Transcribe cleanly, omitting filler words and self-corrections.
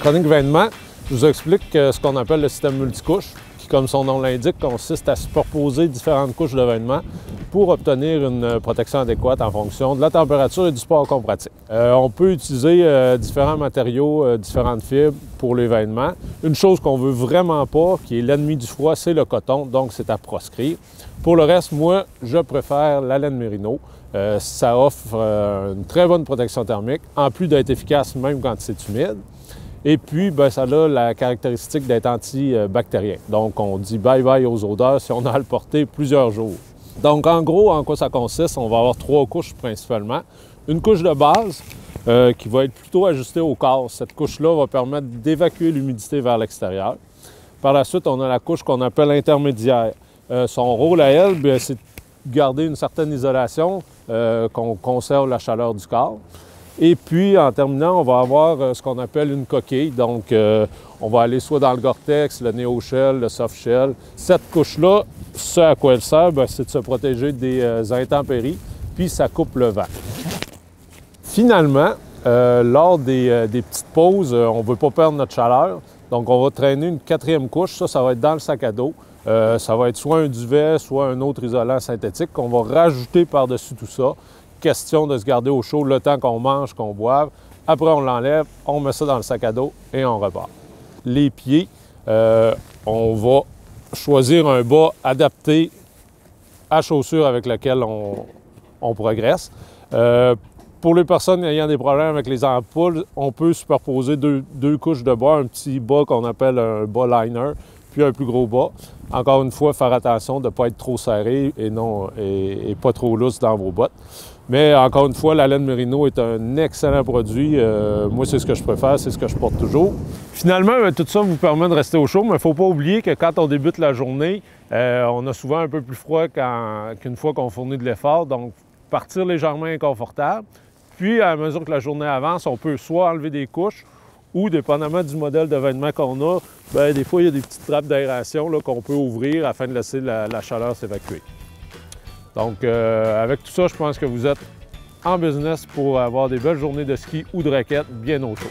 Chronique vêtements, je vous explique ce qu'on appelle le système multicouche, qui, comme son nom l'indique, consiste à superposer différentes couches de vêtements pour obtenir une protection adéquate en fonction de la température et du sport qu'on pratique. On peut utiliser différents matériaux, différentes fibres pour les vêtements. Une chose qu'on veut vraiment pas, qui est l'ennemi du froid, c'est le coton, donc c'est à proscrire. Pour le reste, moi, je préfère la laine mérino. Ça offre une très bonne protection thermique, en plus d'être efficace même quand c'est humide. Et puis, ça a la caractéristique d'être antibactérien. Donc, on dit bye-bye aux odeurs si on a à le porter plusieurs jours. Donc, en gros, en quoi ça consiste? On va avoir 3 couches principalement. Une couche de base qui va être plutôt ajustée au corps. Cette couche-là va permettre d'évacuer l'humidité vers l'extérieur. Par la suite, on a la couche qu'on appelle intermédiaire. Son rôle à elle, c'est de garder une certaine isolation, qu'on conserve la chaleur du corps. Et puis, en terminant, on va avoir ce qu'on appelle une coquille. Donc, on va aller soit dans le Gore-Tex, le Neo-Shell, le Soft-Shell. Cette couche-là, ce à quoi elle sert, c'est de se protéger des intempéries, puis ça coupe le vent. Finalement, lors des petites pauses, on ne veut pas perdre notre chaleur. Donc, on va traîner une 4e couche. Ça va être dans le sac à dos. Ça va être soit un duvet, soit un autre isolant synthétique qu'on va rajouter par-dessus tout ça. Question de se garder au chaud le temps qu'on mange, qu'on boive. Après, on l'enlève, on met ça dans le sac à dos et on repart. Les pieds, on va choisir un bas adapté à chaussures avec lequel on progresse. Pour les personnes ayant des problèmes avec les ampoules, on peut superposer deux couches de bas, un petit bas qu'on appelle un bas liner, puis un plus gros bas. Encore une fois, faire attention de ne pas être trop serré et pas trop lousse dans vos bottes. Mais encore une fois, la laine mérino est un excellent produit. Moi, c'est ce que je préfère, c'est ce que je porte toujours. Finalement, tout ça vous permet de rester au chaud, mais il ne faut pas oublier que quand on débute la journée, on a souvent un peu plus froid qu'une fois qu'on fournit de l'effort. Donc, partir légèrement inconfortable. Puis, à mesure que la journée avance, on peut soit enlever des couches ou, dépendamment du modèle de vêtement qu'on a, des fois, il y a des petites trappes d'aération qu'on peut ouvrir afin de laisser la chaleur s'évacuer. Donc, avec tout ça, je pense que vous êtes en business pour avoir des belles journées de ski ou de raquettes bien au chaud.